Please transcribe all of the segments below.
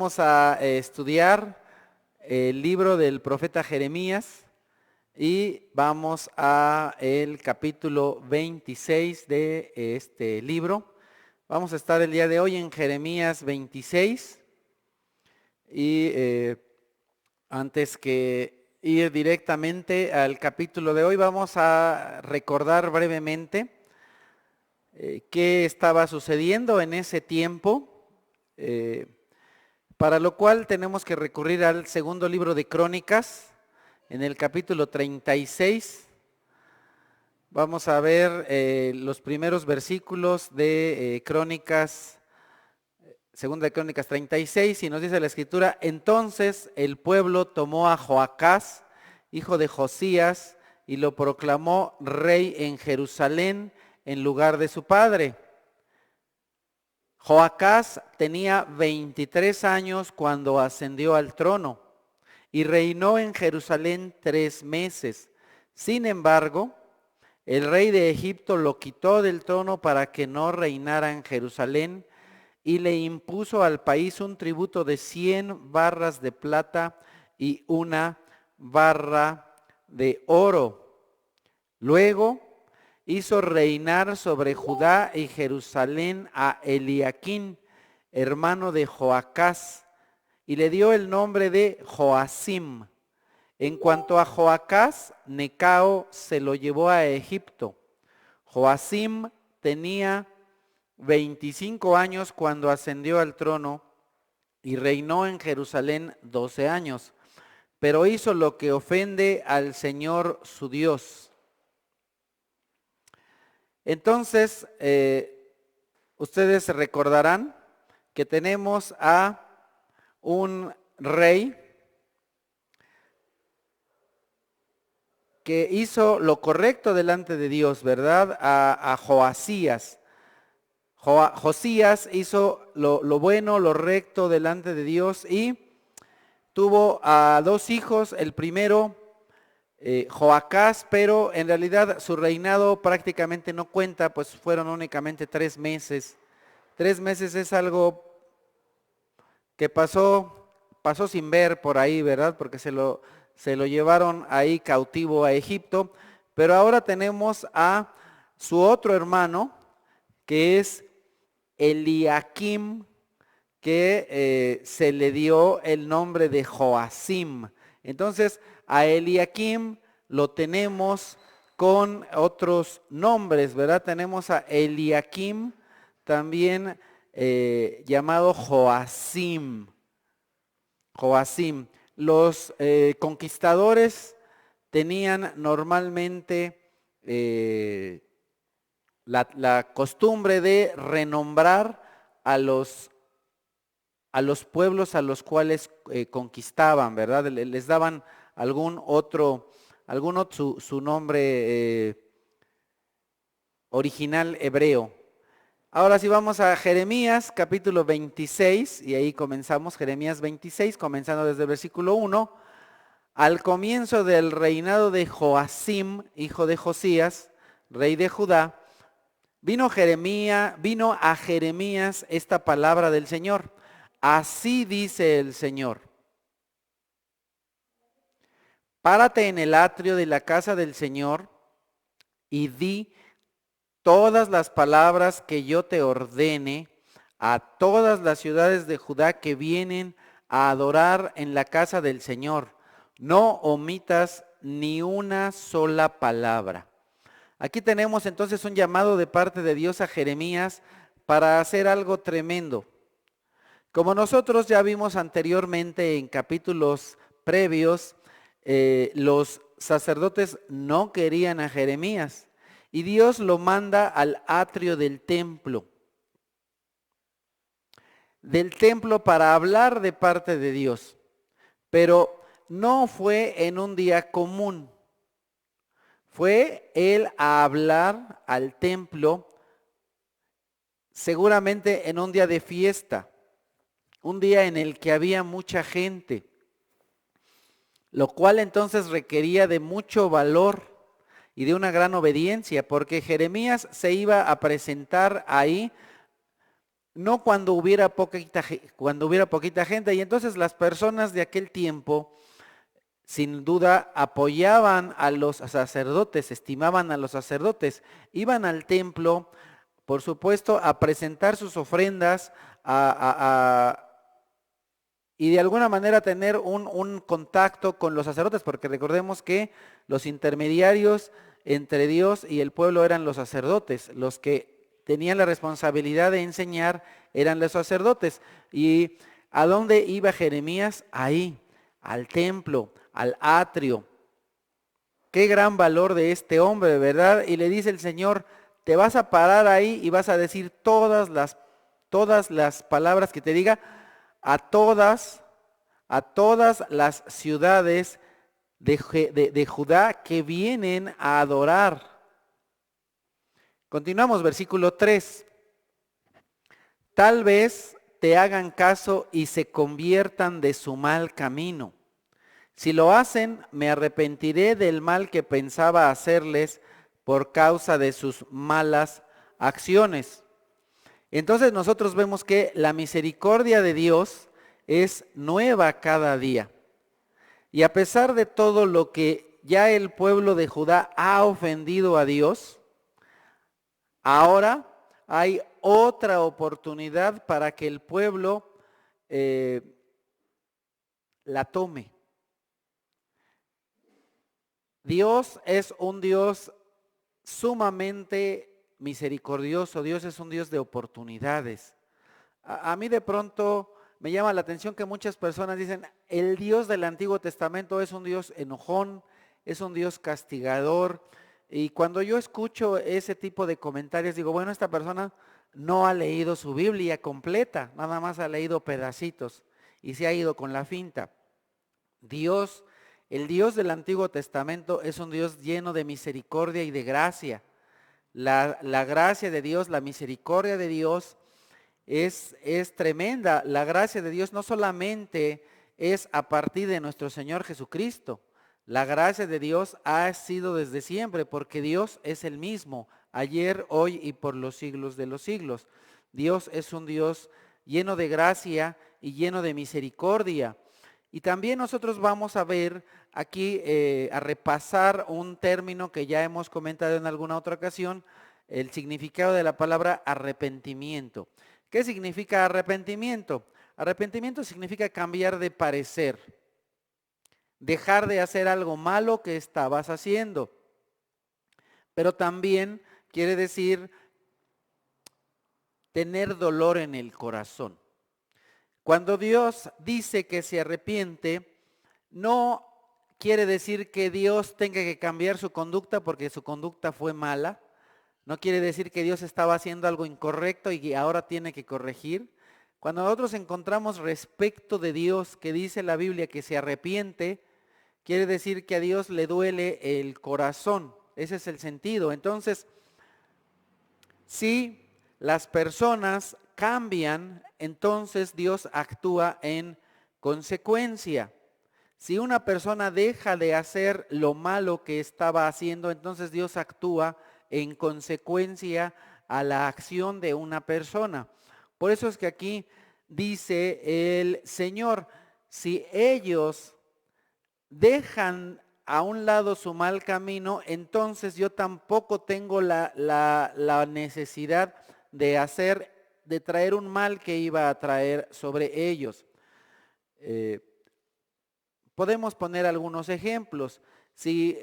vamos a estudiar el libro del profeta Jeremías y vamos a el capítulo 26 de este libro. Vamos a estar el día de hoy en Jeremías 26 y antes que ir directamente al capítulo de hoy, vamos a recordar brevemente qué estaba sucediendo en ese tiempo. Para lo cual tenemos que recurrir al segundo libro de Crónicas, en el capítulo 36. Vamos a ver los primeros versículos de Crónicas, segunda de Crónicas 36, y nos dice la escritura: entonces el pueblo tomó a Joacás, hijo de Josías, y lo proclamó rey en Jerusalén en lugar de su padre. Joacás tenía 23 años cuando ascendió al trono y reinó en Jerusalén 3 meses. Sin embargo, el rey de Egipto lo quitó del trono para que no reinara en Jerusalén y le impuso al país un tributo de 100 barras de plata y 1 barra de oro. Luego hizo reinar sobre Judá y Jerusalén a Eliaquín, hermano de Joacás, y le dio el nombre de Joacim. En cuanto a Joacás, Necao se lo llevó a Egipto. Joacim tenía 25 años cuando ascendió al trono y reinó en Jerusalén 12 años, pero hizo lo que ofende al Señor su Dios. Entonces, ustedes recordarán que tenemos a un rey que hizo lo correcto delante de Dios, ¿verdad? A Joasías. Josías hizo lo bueno, lo recto delante de Dios y tuvo a 2 hijos. El primero, Joacás, pero en realidad su reinado prácticamente no cuenta, pues fueron únicamente 3 meses. 3 meses es algo que pasó sin ver por ahí, ¿verdad? Porque se lo llevaron ahí cautivo a Egipto. Pero ahora tenemos a su otro hermano, que es Eliaquim, que se le dio el nombre de Joacim. Entonces, a Eliaquim lo tenemos con otros nombres, ¿verdad? Tenemos a Eliaquim también llamado Joacim. Joacim. Los conquistadores tenían normalmente la costumbre de renombrar a los pueblos a los cuales conquistaban, ¿verdad? Les daban algún otro su nombre original hebreo. Ahora sí vamos a Jeremías capítulo 26 y ahí comenzamos. Jeremías 26, comenzando desde el versículo 1. Al comienzo del reinado de Joacim, hijo de Josías, rey de Judá, vino a Jeremías esta palabra del Señor. Así dice el Señor: párate en el atrio de la casa del Señor y di todas las palabras que yo te ordene a todas las ciudades de Judá que vienen a adorar en la casa del Señor. No omitas ni una sola palabra. Aquí tenemos entonces un llamado de parte de Dios a Jeremías para hacer algo tremendo. Como nosotros ya vimos anteriormente en capítulos previos, los sacerdotes no querían a Jeremías y Dios lo manda al atrio del templo para hablar de parte de Dios. Pero no fue en un día común. Fue él a hablar al templo seguramente en un día de fiesta. Un día en el que había mucha gente, lo cual entonces requería de mucho valor y de una gran obediencia, porque Jeremías se iba a presentar ahí no cuando hubiera poquita gente. Y entonces las personas de aquel tiempo, sin duda, apoyaban a los sacerdotes, estimaban a los sacerdotes, iban al templo, por supuesto, a presentar sus ofrendas, y de alguna manera tener un contacto con los sacerdotes, porque recordemos que los intermediarios entre Dios y el pueblo eran los sacerdotes, los que tenían la responsabilidad de enseñar eran los sacerdotes. ¿Y a dónde iba Jeremías? Ahí, al templo, al atrio. Qué gran valor de este hombre, ¿verdad? Y le dice el Señor, te vas a parar ahí y vas a decir todas las palabras que te diga, a todas las ciudades de Judá que vienen a adorar. Continuamos, versículo 3. Tal vez te hagan caso y se conviertan de su mal camino. Si lo hacen, me arrepentiré del mal que pensaba hacerles por causa de sus malas acciones. Entonces nosotros vemos que la misericordia de Dios es nueva cada día. Y a pesar de todo lo que ya el pueblo de Judá ha ofendido a Dios, ahora hay otra oportunidad para que el pueblo la tome. Dios es un Dios sumamente misericordioso. Dios es un Dios de oportunidades. A mí de pronto me llama la atención que muchas personas dicen, el Dios del Antiguo Testamento es un Dios enojón, es un Dios castigador. Y cuando yo escucho ese tipo de comentarios, digo, bueno, esta persona no ha leído su Biblia completa, nada más ha leído pedacitos y se ha ido con la finta. El Dios del Antiguo Testamento es un Dios lleno de misericordia y de gracia. La gracia de Dios, la misericordia de Dios es tremenda. La gracia de Dios no solamente es a partir de nuestro Señor Jesucristo. La gracia de Dios ha sido desde siempre, porque Dios es el mismo, ayer, hoy y por los siglos de los siglos. Dios es un Dios lleno de gracia y lleno de misericordia. Y también nosotros vamos a ver aquí, a repasar un término que ya hemos comentado en alguna otra ocasión, el significado de la palabra arrepentimiento. ¿Qué significa arrepentimiento? Arrepentimiento significa cambiar de parecer, dejar de hacer algo malo que estabas haciendo. Pero también quiere decir tener dolor en el corazón. Cuando Dios dice que se arrepiente, no quiere decir que Dios tenga que cambiar su conducta porque su conducta fue mala. No quiere decir que Dios estaba haciendo algo incorrecto y ahora tiene que corregir. Cuando nosotros encontramos respecto de Dios que dice la Biblia que se arrepiente, quiere decir que a Dios le duele el corazón. Ese es el sentido. Entonces, si las personas cambian, entonces Dios actúa en consecuencia. Si una persona deja de hacer lo malo que estaba haciendo, entonces Dios actúa en consecuencia a la acción de una persona. Por eso es que aquí dice el Señor, si ellos dejan a un lado su mal camino, entonces yo tampoco tengo la necesidad de traer un mal que iba a traer sobre ellos. Podemos poner algunos ejemplos. Si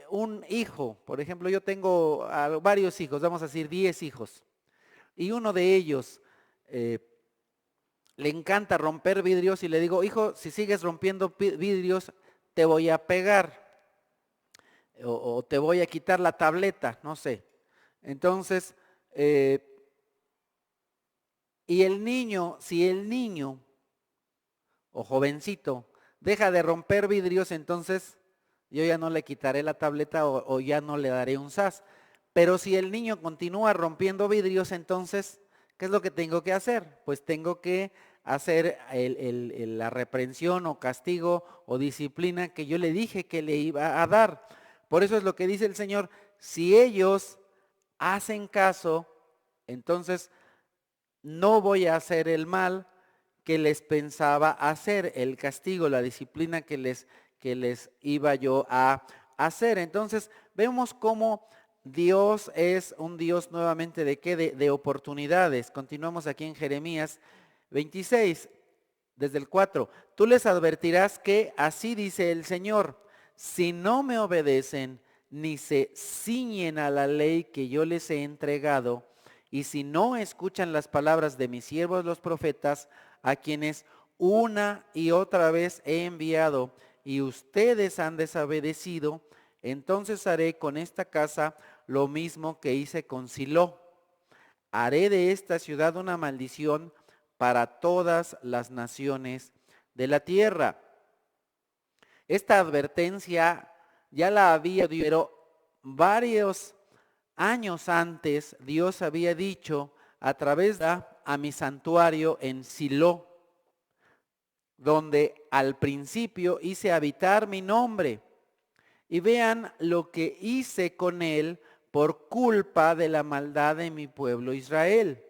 un hijo, por ejemplo, yo tengo varios hijos, vamos a decir 10 hijos, y uno de ellos le encanta romper vidrios y le digo, hijo, si sigues rompiendo vidrios, te voy a pegar o te voy a quitar la tableta, no sé. Entonces, y el niño, si el niño o jovencito deja de romper vidrios, entonces yo ya no le quitaré la tableta o ya no le daré un sas. Pero si el niño continúa rompiendo vidrios, entonces, ¿qué es lo que tengo que hacer? Pues tengo que hacer la reprensión o castigo o disciplina que yo le dije que le iba a dar. Por eso es lo que dice el Señor, si ellos hacen caso, entonces no voy a hacer el mal que les pensaba hacer, el castigo, la disciplina que les iba yo a hacer. Entonces vemos cómo Dios es un Dios nuevamente de qué, de oportunidades. Continuamos aquí en Jeremías 26, desde el 4. Tú les advertirás que así dice el Señor, si no me obedecen ni se ciñen a la ley que yo les he entregado, y si no escuchan las palabras de mis siervos los profetas, a quienes una y otra vez he enviado, y ustedes han desobedecido, entonces haré con esta casa lo mismo que hice con Silo. Haré de esta ciudad una maldición para todas las naciones de la tierra. Esta advertencia ya la había, pero varios años antes Dios había dicho a través de a mi santuario en Silo, donde al principio hice habitar mi nombre. Y vean lo que hice con él por culpa de la maldad de mi pueblo Israel.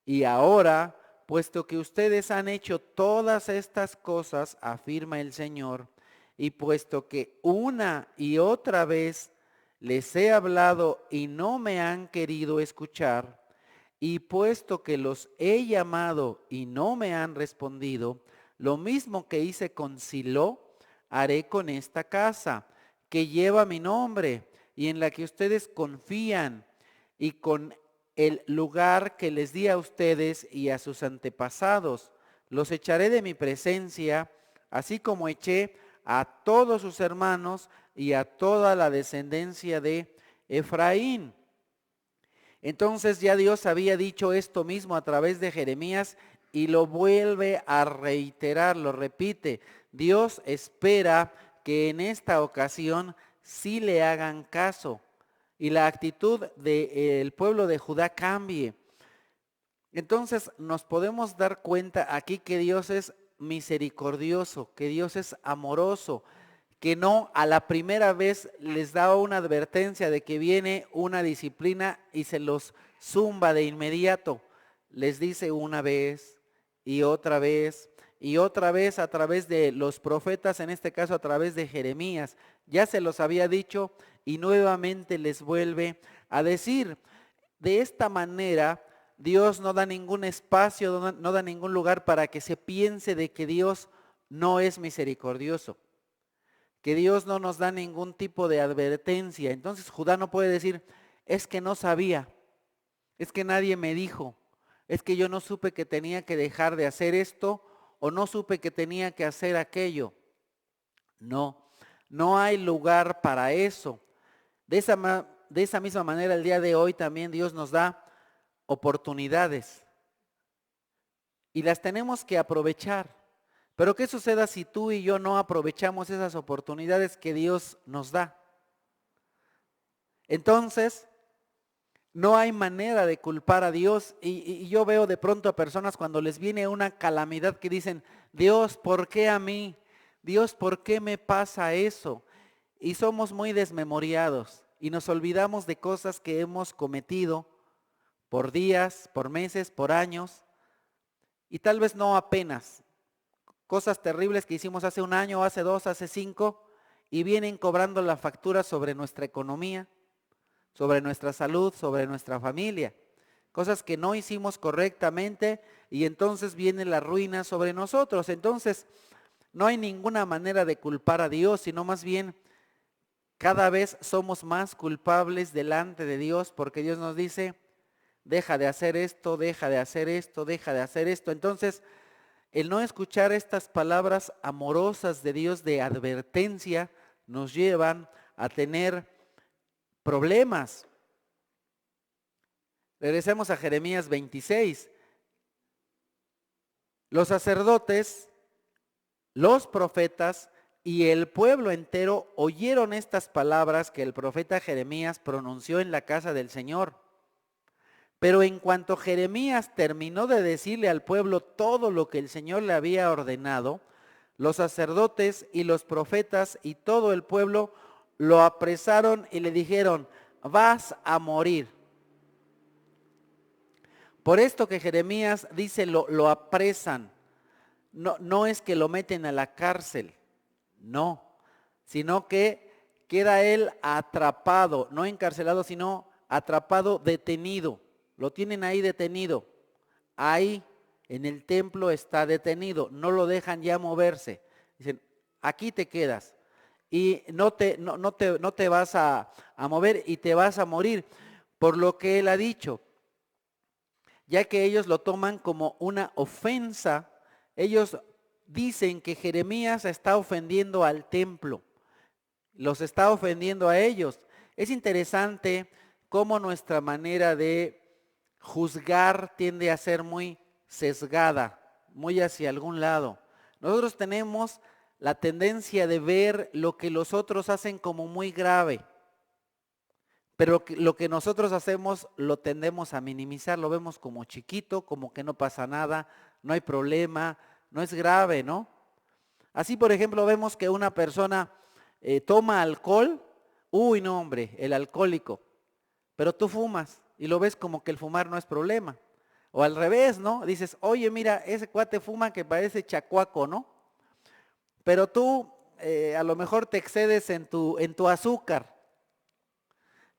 Y ahora, puesto que ustedes han hecho todas estas cosas, afirma el Señor, y puesto que una y otra vez les he hablado y no me han querido escuchar, y puesto que los he llamado y no me han respondido, lo mismo que hice con Silo, haré con esta casa, que lleva mi nombre y en la que ustedes confían, y con el lugar que les di a ustedes y a sus antepasados. Los echaré de mi presencia, así como eché a todos sus hermanos y a toda la descendencia de Efraín. Entonces ya Dios había dicho esto mismo a través de Jeremías y lo vuelve a reiterar, lo repite. Dios espera que en esta ocasión sí le hagan caso y la actitud del pueblo de Judá cambie. Entonces nos podemos dar cuenta aquí que Dios es misericordioso, que Dios es amoroso, que no a la primera vez les da una advertencia de que viene una disciplina y se los zumba de inmediato. Les dice una vez y otra vez y otra vez a través de los profetas, en este caso a través de Jeremías. Ya se los había dicho y nuevamente les vuelve a decir. De esta manera, Dios no da ningún espacio, no da ningún lugar para que se piense de que Dios no es misericordioso, que Dios no nos da ningún tipo de advertencia. Entonces Judá no puede decir, es que no sabía, es que nadie me dijo, es que yo no supe que tenía que dejar de hacer esto o no supe que tenía que hacer aquello. No, no hay lugar para eso. De esa misma manera el día de hoy también Dios nos da oportunidades y las tenemos que aprovechar. Pero ¿qué suceda si tú y yo no aprovechamos esas oportunidades que Dios nos da? Entonces, no hay manera de culpar a Dios y yo veo de pronto a personas cuando les viene una calamidad que dicen, Dios, ¿por qué a mí? Dios, ¿por qué me pasa eso? Y somos muy desmemoriados y nos olvidamos de cosas que hemos cometido por días, por meses, por años y tal vez no apenas. Cosas terribles que hicimos hace un año, hace 2, hace 5 y vienen cobrando la factura sobre nuestra economía, sobre nuestra salud, sobre nuestra familia. Cosas que no hicimos correctamente y entonces viene la ruina sobre nosotros. Entonces no hay ninguna manera de culpar a Dios, sino más bien cada vez somos más culpables delante de Dios porque Dios nos dice, deja de hacer esto, deja de hacer esto, deja de hacer esto. Entonces, el no escuchar estas palabras amorosas de Dios de advertencia nos llevan a tener problemas. Regresemos a Jeremías 26. Los sacerdotes, los profetas y el pueblo entero oyeron estas palabras que el profeta Jeremías pronunció en la casa del Señor. Pero en cuanto Jeremías terminó de decirle al pueblo todo lo que el Señor le había ordenado, los sacerdotes y los profetas y todo el pueblo lo apresaron y le dijeron, vas a morir. Por esto que Jeremías dice, lo apresan. No, no es que lo meten a la cárcel, no, sino que queda él atrapado, no encarcelado, sino atrapado, detenido. Lo tienen ahí detenido. Ahí en el templo está detenido, no lo dejan ya moverse. Dicen, aquí te quedas y no te vas a mover y te vas a morir, por lo que él ha dicho, ya que ellos lo toman como una ofensa. Ellos dicen que Jeremías está ofendiendo al templo, los está ofendiendo a ellos. Es interesante cómo nuestra manera de juzgar tiende a ser muy sesgada, muy hacia algún lado. Nosotros tenemos la tendencia de ver lo que los otros hacen como muy grave, pero lo que nosotros hacemos lo tendemos a minimizar, lo vemos como chiquito, como que no pasa nada, no hay problema, no es grave, ¿no? Así, por ejemplo, vemos que una persona toma alcohol, uy, no, hombre, el alcohólico, pero tú fumas y lo ves como que el fumar no es problema. O al revés, ¿no? Dices, oye, mira, ese cuate fuma que parece chacuaco, ¿no? Pero tú a lo mejor te excedes en tu azúcar.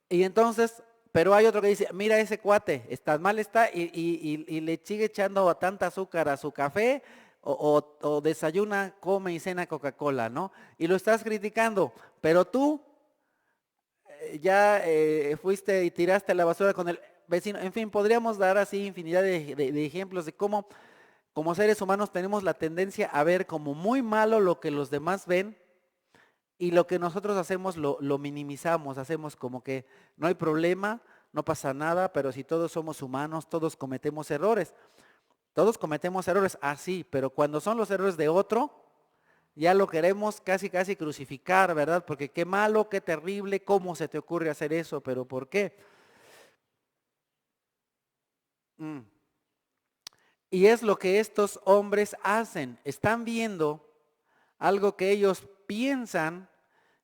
Y entonces, pero hay otro que dice, mira ese cuate, está mal está y le sigue echando tanta azúcar a su café o desayuna, come y cena Coca-Cola, ¿no? Y lo estás criticando, pero tú ya fuiste y tiraste a la basura con el vecino. En fin, podríamos dar así infinidad de ejemplos de cómo como seres humanos tenemos la tendencia a ver como muy malo lo que los demás ven y lo que nosotros hacemos lo minimizamos, hacemos como que no hay problema, no pasa nada, pero si todos somos humanos, todos cometemos errores. Todos cometemos errores así, pero cuando son los errores de otro, ya lo queremos casi casi crucificar, ¿verdad? Porque qué malo, qué terrible, ¿cómo se te ocurre hacer eso? ¿Pero por qué? Mm. Y es lo que estos hombres hacen. Están viendo algo que ellos piensan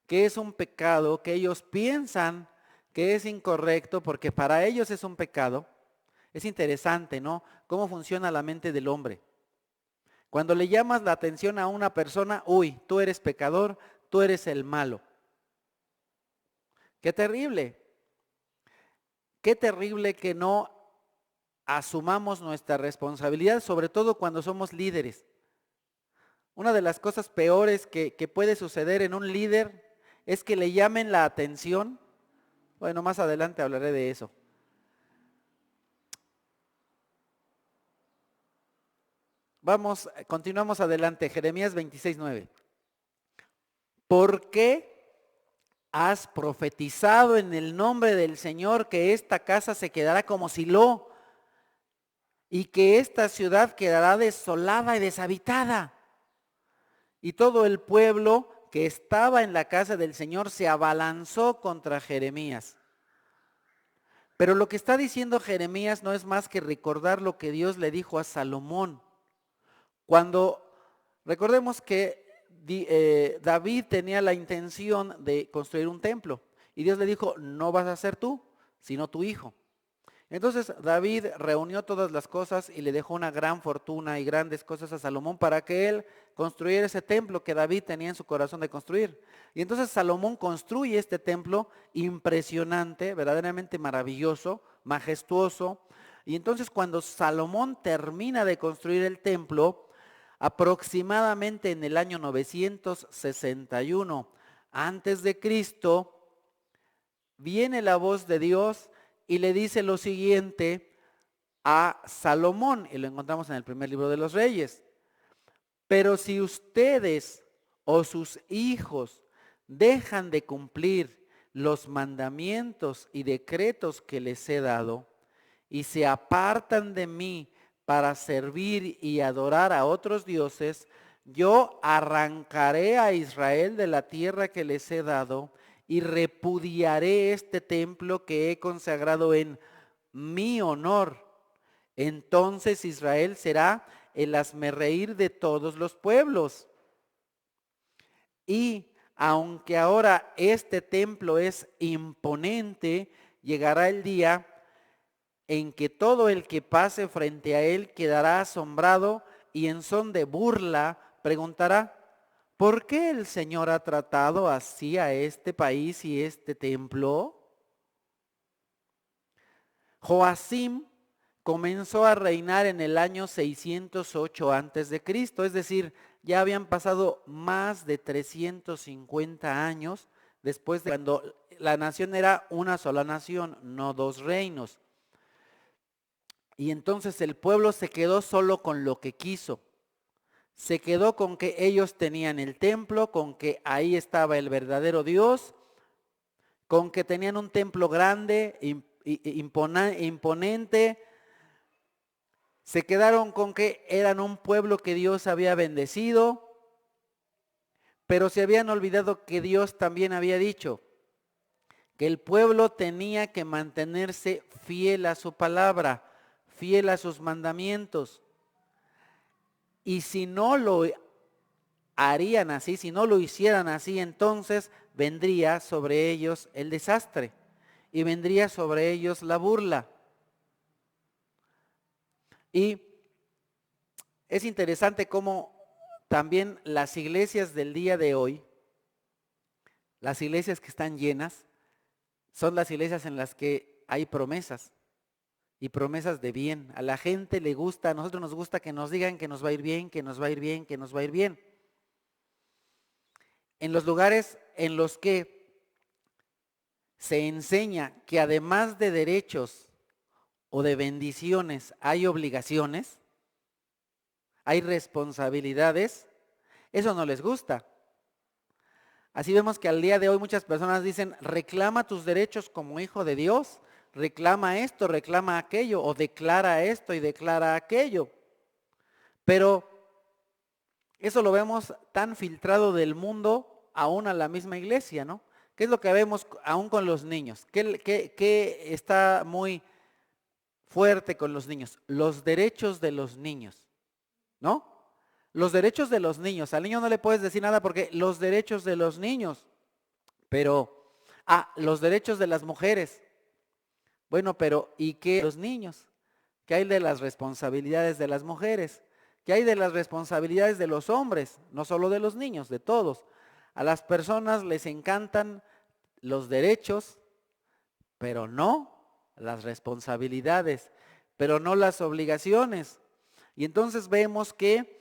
que es un pecado, que ellos piensan que es incorrecto, porque para ellos es un pecado. Es interesante, ¿no? Cómo funciona la mente del hombre. Cuando le llamas la atención a una persona, uy, tú eres pecador, tú eres el malo. Qué terrible. Qué terrible que no asumamos nuestra responsabilidad, sobre todo cuando somos líderes. Una de las cosas peores que puede suceder en un líder es que le llamen la atención. Bueno, más adelante hablaré de eso. Vamos, continuamos adelante. Jeremías 26:9. ¿Por qué has profetizado en el nombre del Señor que esta casa se quedará como Silo y que esta ciudad quedará desolada y deshabitada? Y todo el pueblo que estaba en la casa del Señor se abalanzó contra Jeremías. Pero lo que está diciendo Jeremías no es más que recordar lo que Dios le dijo a Salomón. Cuando recordemos que David tenía la intención de construir un templo y Dios le dijo, no vas a ser tú, sino tu hijo. Entonces David reunió todas las cosas y le dejó una gran fortuna y grandes cosas a Salomón para que él construyera ese templo que David tenía en su corazón de construir. Y entonces Salomón construye este templo impresionante, verdaderamente maravilloso, majestuoso. Y entonces cuando Salomón termina de construir el templo, aproximadamente en el año 961 antes de Cristo, viene la voz de Dios y le dice lo siguiente a Salomón, y lo encontramos en el primer libro de los Reyes. Pero si ustedes o sus hijos dejan de cumplir los mandamientos y decretos que les he dado y se apartan de mí para servir y adorar a otros dioses, yo arrancaré a Israel de la tierra que les he dado y repudiaré este templo que he consagrado en mi honor. Entonces Israel será el hazmerreír de todos los pueblos. Y aunque ahora este templo es imponente, llegará el día en que todo el que pase frente a él quedará asombrado y en son de burla preguntará, ¿por qué el Señor ha tratado así a este país y este templo? Joacim comenzó a reinar en el año 608 antes de Cristo, es decir, ya habían pasado más de 350 años después de cuando la nación era una sola nación, no dos reinos. Y entonces el pueblo se quedó solo con lo que quiso. Se quedó con que ellos tenían el templo, con que ahí estaba el verdadero Dios, con que tenían un templo grande, imponente. Se quedaron con que eran un pueblo que Dios había bendecido, pero se habían olvidado que Dios también había dicho que el pueblo tenía que mantenerse fiel a su palabra, fiel a sus mandamientos. Y si no lo harían así, si no lo hicieran así, entonces vendría sobre ellos el desastre y vendría sobre ellos la burla. Y es interesante cómo también las iglesias del día de hoy, las iglesias que están llenas, son las iglesias en las que hay promesas y promesas de bien. A la gente le gusta, a nosotros nos gusta que nos digan que nos va a ir bien, que nos va a ir bien, que nos va a ir bien. En los lugares en los que se enseña que además de derechos o de bendiciones hay obligaciones, hay responsabilidades, eso no les gusta. Así vemos que al día de hoy muchas personas dicen, reclama tus derechos como hijo de Dios, reclama esto, reclama aquello, o declara esto y declara aquello. Pero eso lo vemos tan filtrado del mundo aún a la misma iglesia, ¿no? ¿Qué es lo que vemos aún con los niños? ¿Qué está muy fuerte con los niños? Los derechos de los niños, ¿no? Los derechos de los niños. Al niño no le puedes decir nada porque los derechos de los niños. Pero, los derechos de las mujeres. Bueno, pero ¿y qué de los niños? ¿Qué hay de las responsabilidades de las mujeres? ¿Qué hay de las responsabilidades de los hombres? No solo de los niños, de todos. A las personas les encantan los derechos, pero no las responsabilidades, pero no las obligaciones. Y entonces vemos que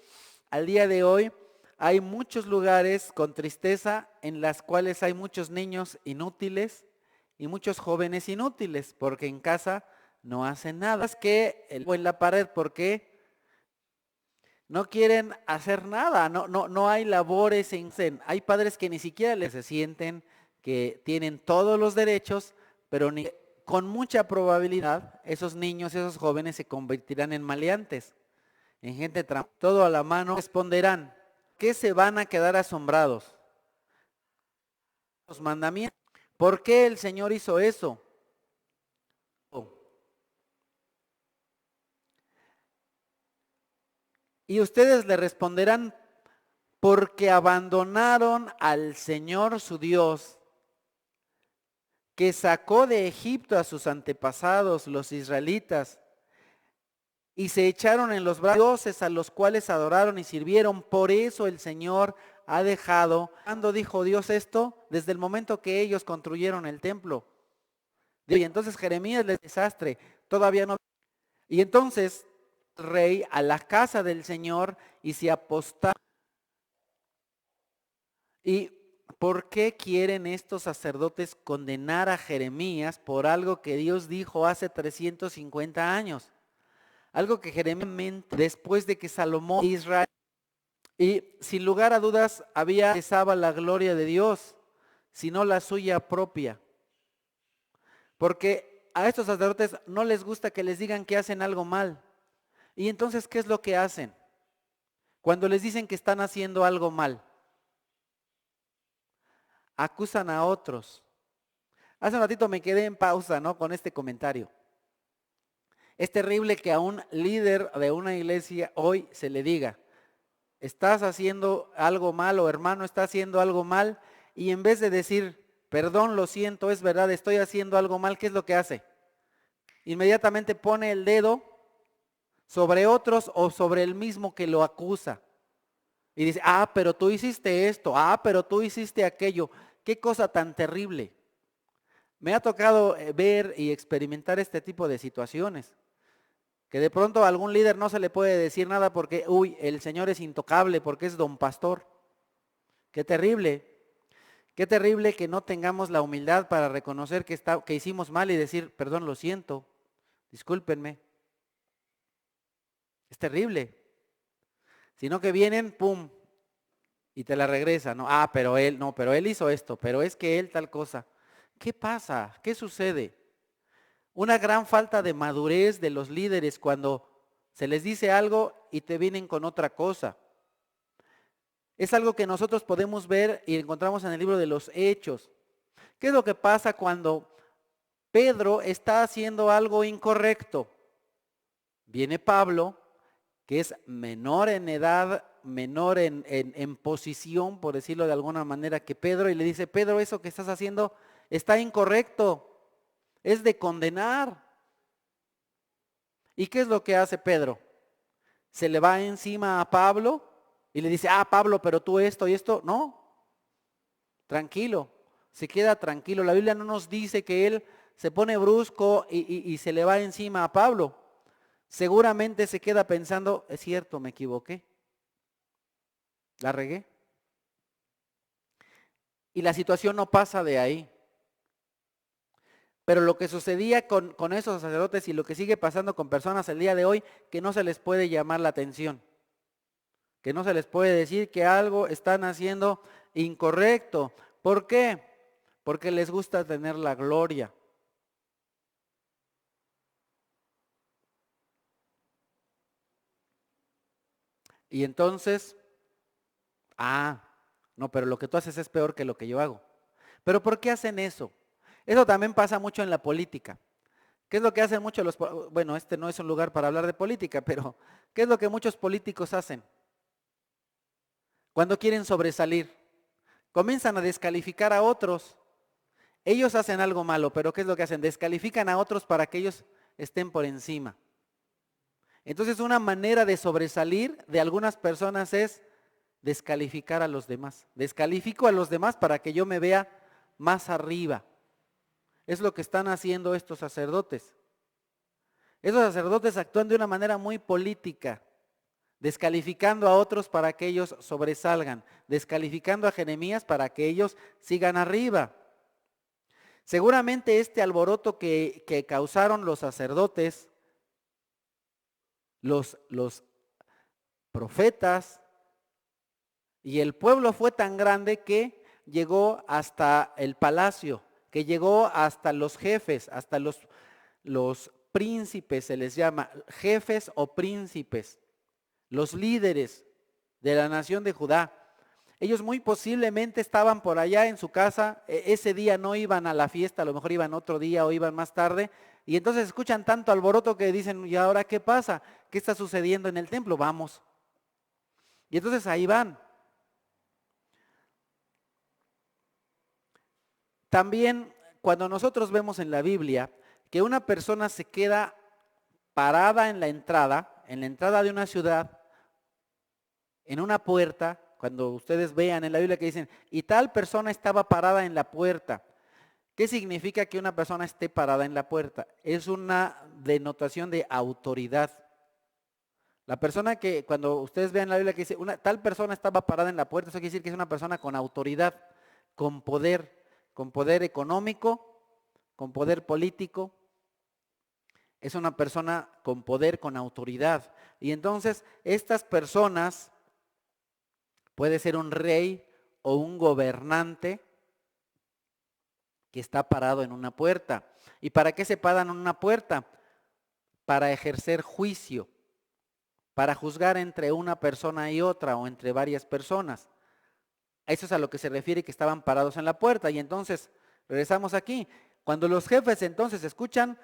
al día de hoy hay muchos lugares con tristeza en las cuales hay muchos niños inútiles y muchos jóvenes inútiles, porque en casa no hacen nada. Es que en la pared, ¿por qué? No quieren hacer nada, no hay labores, hay padres que ni siquiera se sienten que tienen todos los derechos, pero con mucha probabilidad esos niños, esos jóvenes se convertirán en maleantes, en gente tramposa. Todo a la mano responderán, ¿qué se van a quedar asombrados? Los mandamientos. ¿Por qué el Señor hizo eso? Y ustedes le responderán, porque abandonaron al Señor su Dios, que sacó de Egipto a sus antepasados, los israelitas, y se echaron en los brazos de dioses a los cuales adoraron y sirvieron. Por eso el Señor ha dejado. ¿Cuándo dijo Dios esto? Desde el momento que ellos construyeron el templo. Y entonces Jeremías les desastre, todavía no. Y entonces el rey a la casa del Señor y se apostaron. ¿Y por qué quieren estos sacerdotes condenar a Jeremías por algo que Dios dijo hace 350 años? Algo que Jeremías, después de que Salomón, Israel, y sin lugar a dudas había cesaba la gloria de Dios, sino la suya propia. Porque a estos sacerdotes no les gusta que les digan que hacen algo mal. Y entonces, ¿qué es lo que hacen? Cuando les dicen que están haciendo algo mal, acusan a otros. Hace un ratito me quedé en pausa, ¿no? Con este comentario. Es terrible que a un líder de una iglesia hoy se le diga, estás haciendo algo mal o hermano está haciendo algo mal, y en vez de decir, perdón, lo siento, es verdad, estoy haciendo algo mal, ¿qué es lo que hace? inmediatamente pone el dedo sobre otros o sobre el mismo que lo acusa. Y dice, pero tú hiciste esto, pero tú hiciste aquello. Qué cosa tan terrible. Me ha tocado ver y experimentar este tipo de situaciones. Que de pronto a algún líder no se le puede decir nada porque, el Señor es intocable, porque es don pastor. Qué terrible. Qué terrible que no tengamos la humildad para reconocer que hicimos mal y decir, perdón, lo siento, discúlpenme. Es terrible. Sino que vienen, pum, y te la regresan. No, pero él hizo esto, pero es que él tal cosa. ¿Qué pasa? ¿Qué sucede? Una gran falta de madurez de los líderes cuando se les dice algo y te vienen con otra cosa. Es algo que nosotros podemos ver y encontramos en el libro de los Hechos. ¿Qué es lo que pasa cuando Pedro está haciendo algo incorrecto? Viene Pablo, que es menor en edad, menor en posición, por decirlo de alguna manera, que Pedro, y le dice, Pedro, eso que estás haciendo está incorrecto, es de condenar. ¿Y qué es lo que hace Pedro? Se le va encima a Pablo y le dice, Pablo, pero tú esto y esto. No, tranquilo, se queda tranquilo. La Biblia no nos dice que él se pone brusco y se le va encima a Pablo. Seguramente se queda pensando, es cierto, me equivoqué, la regué. Y la situación no pasa de ahí. Pero lo que sucedía con esos sacerdotes y lo que sigue pasando con personas el día de hoy, que no se les puede llamar la atención. Que no se les puede decir que algo están haciendo incorrecto. ¿Por qué? Porque les gusta tener la gloria. Y entonces, no, pero lo que tú haces es peor que lo que yo hago. ¿Pero por qué hacen eso? Eso también pasa mucho en la política. ¿Qué es lo que hacen muchos bueno, este no es un lugar para hablar de política, pero ¿qué es lo que muchos políticos hacen? Cuando quieren sobresalir, comienzan a descalificar a otros. Ellos hacen algo malo, pero ¿qué es lo que hacen? Descalifican a otros para que ellos estén por encima. Entonces, una manera de sobresalir de algunas personas es descalificar a los demás. Descalifico a los demás para que yo me vea más arriba. Es lo que están haciendo estos sacerdotes. Esos sacerdotes actúan de una manera muy política, descalificando a otros para que ellos sobresalgan, descalificando a Jeremías para que ellos sigan arriba. Seguramente este alboroto que causaron los sacerdotes, los profetas y el pueblo fue tan grande que llegó hasta el palacio, que llegó hasta los jefes, hasta los príncipes, se les llama jefes o príncipes, los líderes de la nación de Judá. Ellos muy posiblemente estaban por allá en su casa, ese día no iban a la fiesta, a lo mejor iban otro día o iban más tarde, y entonces escuchan tanto alboroto que dicen, ¿y ahora qué pasa? ¿Qué está sucediendo en el templo? Vamos. Y entonces ahí van. También cuando nosotros vemos en la Biblia que una persona se queda parada en la entrada de una ciudad, en una puerta, cuando ustedes vean en la Biblia que dicen, y tal persona estaba parada en la puerta. ¿Qué significa que una persona esté parada en la puerta? Es una denotación de autoridad. La persona que, cuando ustedes vean la Biblia que dice, tal persona estaba parada en la puerta, eso quiere decir que es una persona con autoridad, con poder económico, con poder político. Es una persona con poder, con autoridad. Y entonces estas personas, puede ser un rey o un gobernante que está parado en una puerta. ¿Y para qué se paran en una puerta? Para ejercer juicio, para juzgar entre una persona y otra o entre varias personas. Eso es a lo que se refiere que estaban parados en la puerta. Y entonces, regresamos aquí. Cuando los jefes entonces escuchan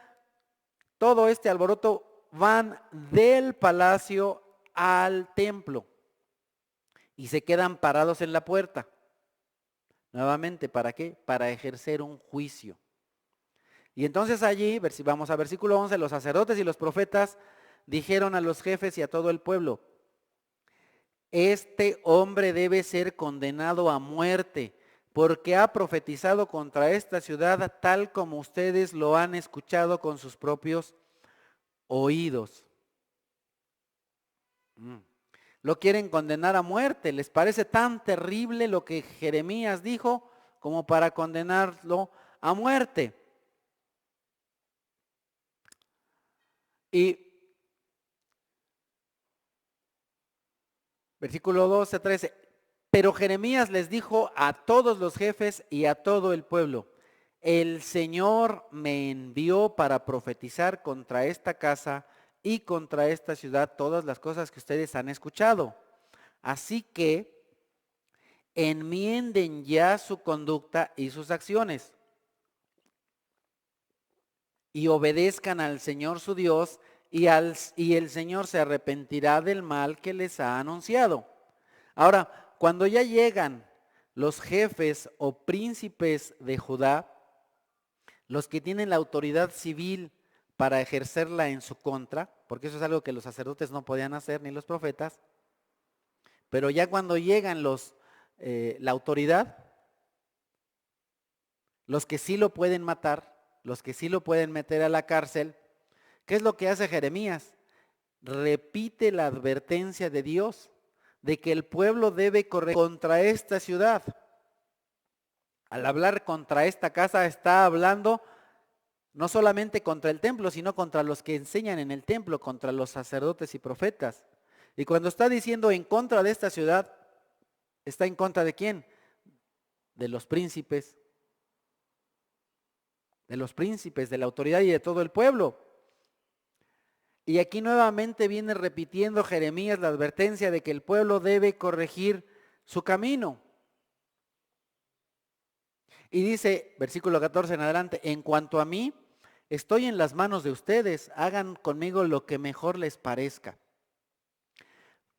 todo este alboroto, van del palacio al templo y se quedan parados en la puerta. Nuevamente, ¿para qué? Para ejercer un juicio. Y entonces allí, vamos a versículo 11, los sacerdotes y los profetas dijeron a los jefes y a todo el pueblo: este hombre debe ser condenado a muerte, porque ha profetizado contra esta ciudad tal como ustedes lo han escuchado con sus propios oídos. Lo quieren condenar a muerte. ¿Les parece tan terrible lo que Jeremías dijo como para condenarlo a muerte? Y versículo 12, 13. Pero Jeremías les dijo a todos los jefes y a todo el pueblo: el Señor me envió para profetizar contra esta casa y contra esta ciudad todas las cosas que ustedes han escuchado. Así que enmienden ya su conducta y sus acciones y obedezcan al Señor su Dios, y el Señor se arrepentirá del mal que les ha anunciado. Ahora, cuando ya llegan los jefes o príncipes de Judá, los que tienen la autoridad civil para ejercerla en su contra, porque eso es algo que los sacerdotes no podían hacer ni los profetas, pero ya cuando llegan la autoridad, los que sí lo pueden matar, los que sí lo pueden meter a la cárcel, ¿qué es lo que hace Jeremías? Repite la advertencia de Dios de que el pueblo debe correr contra esta ciudad. Al hablar contra esta casa está hablando no solamente contra el templo, sino contra los que enseñan en el templo, contra los sacerdotes y profetas. Y cuando está diciendo en contra de esta ciudad, ¿está en contra de quién? De los príncipes, de la autoridad y de todo el pueblo. Y aquí nuevamente viene repitiendo Jeremías la advertencia de que el pueblo debe corregir su camino. Y dice, versículo 14 en adelante: en cuanto a mí, estoy en las manos de ustedes, hagan conmigo lo que mejor les parezca.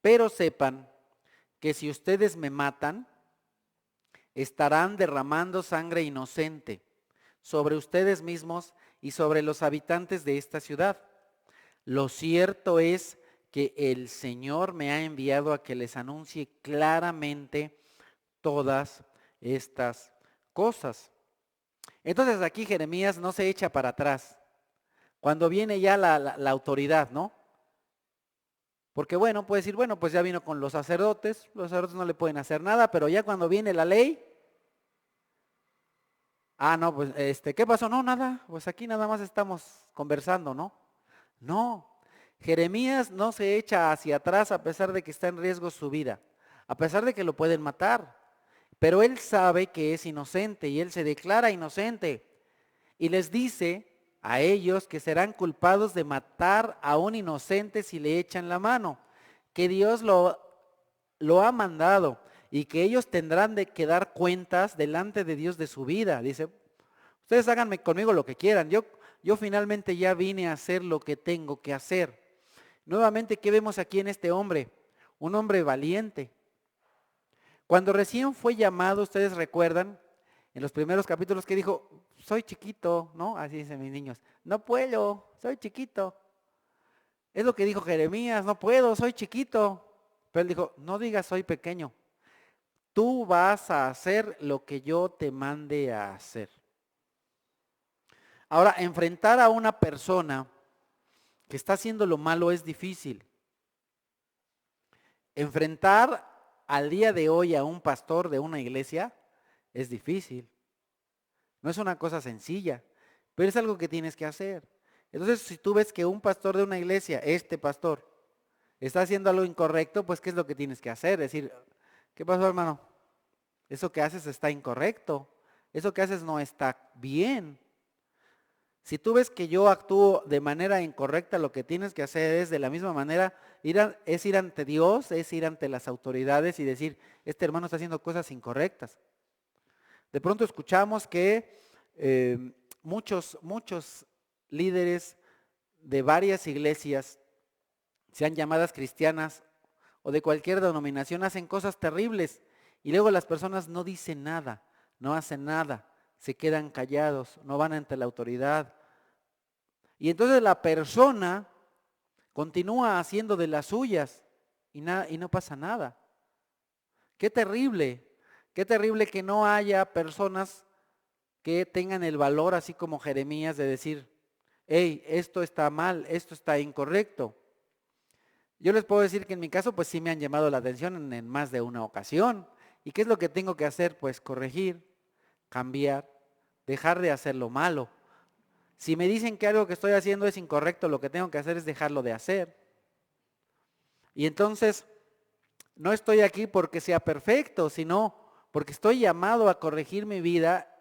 Pero sepan que si ustedes me matan, estarán derramando sangre inocente sobre ustedes mismos y sobre los habitantes de esta ciudad. Lo cierto es que el Señor me ha enviado a que les anuncie claramente todas estas cosas. Entonces aquí Jeremías no se echa para atrás. Cuando viene ya la autoridad, ¿no? Porque bueno, puede decir, bueno, pues ya vino con los sacerdotes no le pueden hacer nada, pero ya cuando viene la ley, no, pues ¿qué pasó? No, nada, pues aquí nada más estamos conversando, ¿no? No, Jeremías no se echa hacia atrás a pesar de que está en riesgo su vida, a pesar de que lo pueden matar, pero él sabe que es inocente y él se declara inocente y les dice a ellos que serán culpados de matar a un inocente si le echan la mano, que Dios lo ha mandado y que ellos tendrán de que dar cuentas delante de Dios de su vida. Dice, ustedes háganme conmigo lo que quieran, yo finalmente ya vine a hacer lo que tengo que hacer. Nuevamente, ¿qué vemos aquí en este hombre? Un hombre valiente. Cuando recién fue llamado, ustedes recuerdan, en los primeros capítulos que dijo, soy chiquito, ¿no? Así dicen mis niños, no puedo, soy chiquito. Es lo que dijo Jeremías, no puedo, soy chiquito. Pero él dijo, no digas soy pequeño, tú vas a hacer lo que yo te mande a hacer. Ahora, enfrentar a una persona que está haciendo lo malo es difícil. Enfrentar al día de hoy a un pastor de una iglesia es difícil. No es una cosa sencilla, pero es algo que tienes que hacer. Entonces, si tú ves que un pastor de una iglesia, este pastor, está haciendo algo incorrecto, pues ¿qué es lo que tienes que hacer? Decir, ¿qué pasó, hermano? Eso que haces está incorrecto. Eso que haces no está bien. Si tú ves que yo actúo de manera incorrecta, lo que tienes que hacer es de la misma manera, es ir ante Dios, es ir ante las autoridades y decir, este hermano está haciendo cosas incorrectas. De pronto escuchamos que muchos líderes de varias iglesias, sean llamadas cristianas o de cualquier denominación, hacen cosas terribles y luego las personas no dicen nada, no hacen nada, se quedan callados, no van ante la autoridad. Y entonces la persona continúa haciendo de las suyas y no pasa nada. Qué terrible que no haya personas que tengan el valor, así como Jeremías, de decir, hey, esto está mal, esto está incorrecto. Yo les puedo decir que en mi caso, pues sí me han llamado la atención en más de una ocasión. ¿Y qué es lo que tengo que hacer? Pues corregir, cambiar, dejar de hacer lo malo. Si me dicen que algo que estoy haciendo es incorrecto, lo que tengo que hacer es dejarlo de hacer. Y entonces, no estoy aquí porque sea perfecto, sino porque estoy llamado a corregir mi vida,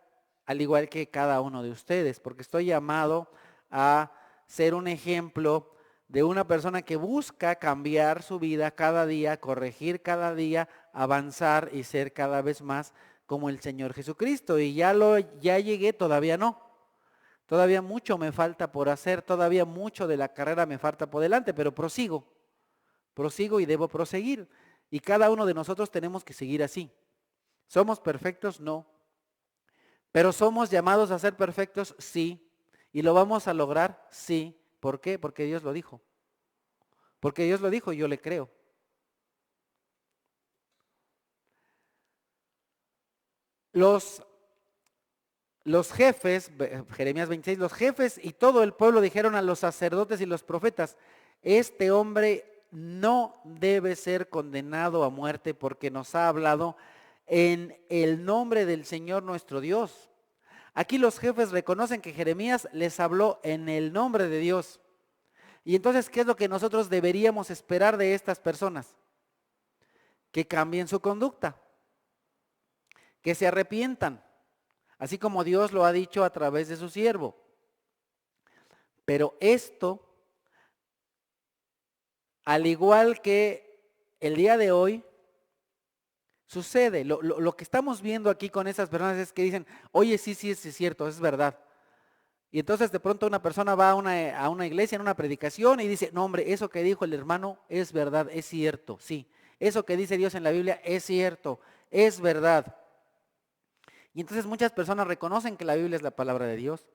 al igual que cada uno de ustedes, porque estoy llamado a ser un ejemplo de una persona que busca cambiar su vida cada día, corregir cada día, avanzar y ser cada vez más como el Señor Jesucristo. Y ya llegué, todavía no. Todavía mucho me falta por hacer, todavía mucho de la carrera me falta por delante, pero prosigo y debo proseguir. Y cada uno de nosotros tenemos que seguir así. ¿Somos perfectos? No. ¿Pero somos llamados a ser perfectos? Sí. ¿Y lo vamos a lograr? Sí. ¿Por qué? Porque Dios lo dijo. Porque Dios lo dijo y yo le creo. Los jefes, Jeremías 26, los jefes y todo el pueblo dijeron a los sacerdotes y los profetas, este hombre no debe ser condenado a muerte porque nos ha hablado en el nombre del Señor nuestro Dios. Aquí los jefes reconocen que Jeremías les habló en el nombre de Dios. Y entonces, ¿qué es lo que nosotros deberíamos esperar de estas personas? Que cambien su conducta, que se arrepientan, así como Dios lo ha dicho a través de su siervo. Pero esto, al igual que el día de hoy, sucede. Lo que estamos viendo aquí con esas personas es que dicen, oye, sí, es cierto, es verdad. Y entonces de pronto una persona va a una iglesia en una predicación y dice, no hombre, eso que dijo el hermano es verdad, es cierto, sí. Eso que dice Dios en la Biblia es cierto, es verdad. Y entonces muchas personas reconocen que la Biblia es la palabra de Dios.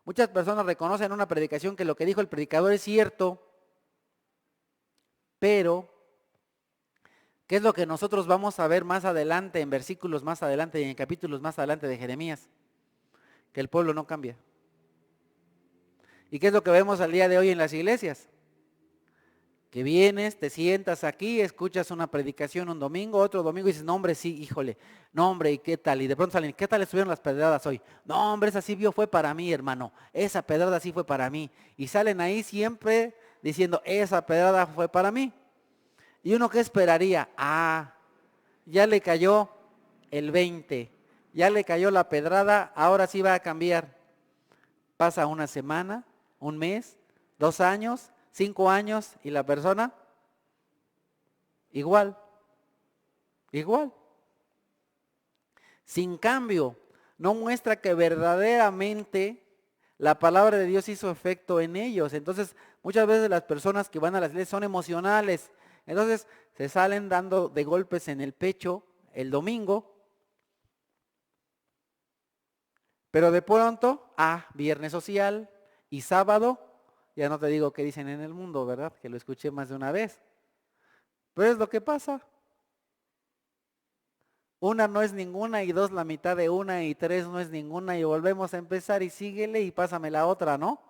Muchas personas reconocen en una predicación que lo que dijo el predicador es cierto, pero ¿qué es lo que nosotros vamos a ver más adelante, en versículos más adelante y en capítulos más adelante de Jeremías? Que el pueblo no cambia. ¿Y qué es lo que vemos al día de hoy en las iglesias? Que vienes, te sientas aquí, escuchas una predicación un domingo, otro domingo y dices, no hombre, sí, híjole, no hombre, ¿y qué tal? Y de pronto salen, ¿qué tal estuvieron las pedradas hoy? No hombre, esa sí fue para mí, hermano, esa pedrada sí fue para mí. Y salen ahí siempre diciendo, esa pedrada fue para mí. ¿Y uno qué esperaría? Ya le cayó el 20, ya le cayó la pedrada, ahora sí va a cambiar. Pasa una semana, un mes, 2 años, 5 años y la persona igual. Sin cambio, no muestra que verdaderamente la palabra de Dios hizo efecto en ellos. Entonces, muchas veces las personas que van a las iglesias son emocionales. Entonces, se salen dando de golpes en el pecho el domingo. Pero de pronto, viernes social y sábado, ya no te digo qué dicen en el mundo, ¿verdad? Que lo escuché más de una vez. Pero es lo que pasa. Una no es ninguna y 2 la mitad de una y 3 no es ninguna y volvemos a empezar y síguele y pásame la otra, ¿no?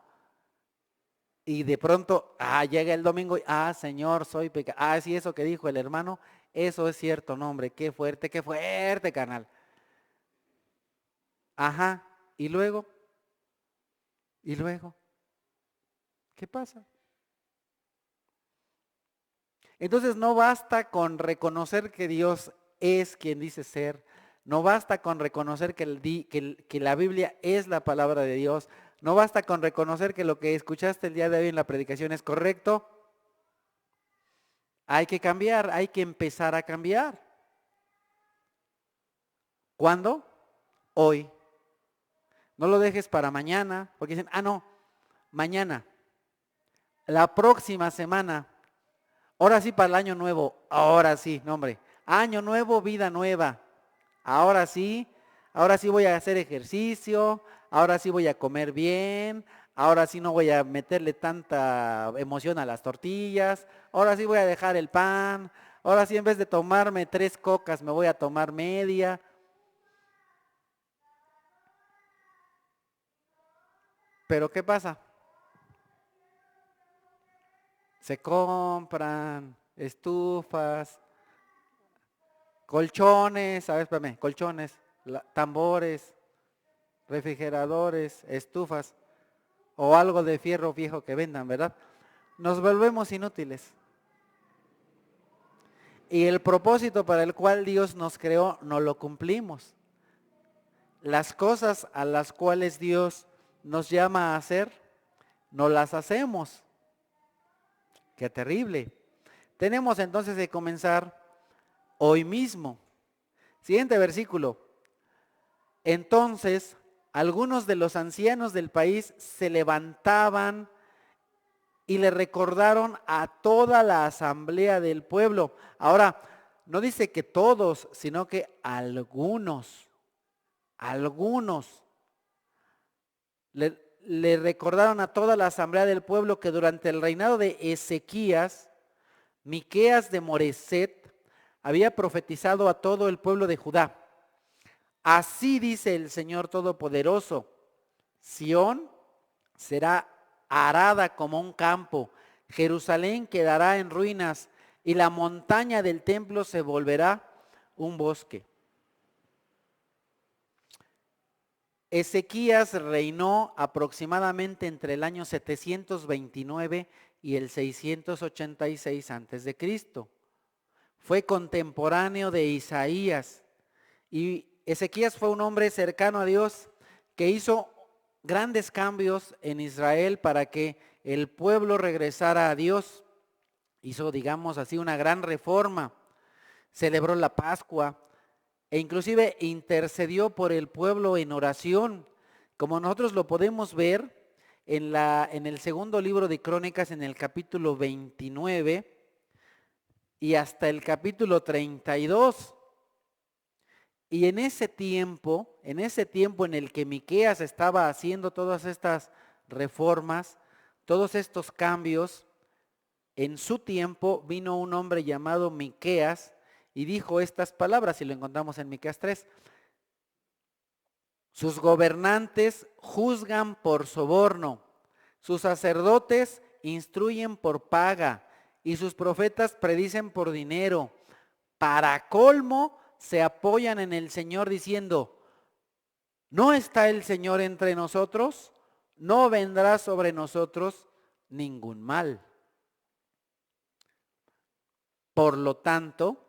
Y de pronto, llega el domingo y, Señor, soy pecador. Sí, eso que dijo el hermano, eso es cierto, no, hombre, qué fuerte, carnal. Ajá, y luego, ¿qué pasa? Entonces no basta con reconocer que Dios es quien dice ser. No basta con reconocer que la Biblia es la palabra de Dios. No basta con reconocer que lo que escuchaste el día de hoy en la predicación es correcto. Hay que cambiar, hay que empezar a cambiar. ¿Cuándo? Hoy. No lo dejes para mañana, porque dicen, no, mañana, la próxima semana. Ahora sí para el año nuevo, ahora sí, no hombre. Año nuevo, vida nueva. Ahora sí, ahora sí voy a hacer ejercicio, ahora sí voy a comer bien, ahora sí no voy a meterle tanta emoción a las tortillas, ahora sí voy a dejar el pan, ahora sí en vez de tomarme 3 cocas me voy a tomar media. Pero ¿qué pasa? Se compran estufas, colchones, a ver, espérame, colchones, tambores, refrigeradores, estufas o algo de fierro viejo que vendan, ¿verdad? Nos volvemos inútiles. Y el propósito para el cual Dios nos creó no lo cumplimos. Las cosas a las cuales Dios nos llama a hacer, no las hacemos. Qué terrible. Tenemos entonces que comenzar hoy mismo. Siguiente versículo. Entonces, algunos de los ancianos del país se levantaban y le recordaron a toda la asamblea del pueblo. Ahora, no dice que todos, sino que algunos le recordaron a toda la asamblea del pueblo que durante el reinado de Ezequías, Miqueas de Moreset había profetizado a todo el pueblo de Judá. Así dice el Señor Todopoderoso: Sión será arada como un campo, Jerusalén quedará en ruinas y la montaña del templo se volverá un bosque. Ezequías reinó aproximadamente entre el año 729 y el 686 a.C. Fue contemporáneo de Isaías y Ezequías fue un hombre cercano a Dios que hizo grandes cambios en Israel para que el pueblo regresara a Dios. Hizo, digamos así, una gran reforma. Celebró la Pascua e inclusive intercedió por el pueblo en oración, como nosotros lo podemos ver en el segundo libro de Crónicas, en el capítulo 29 y hasta el capítulo 32. Y en ese tiempo en el que Miqueas estaba haciendo todas estas reformas, todos estos cambios, en su tiempo vino un hombre llamado Miqueas y dijo estas palabras, y lo encontramos en Miqueas 3. Sus gobernantes juzgan por soborno, sus sacerdotes instruyen por paga y sus profetas predicen por dinero. Para colmo, se apoyan en el Señor diciendo: ¿no está el Señor entre nosotros? No vendrá sobre nosotros ningún mal. Por lo tanto,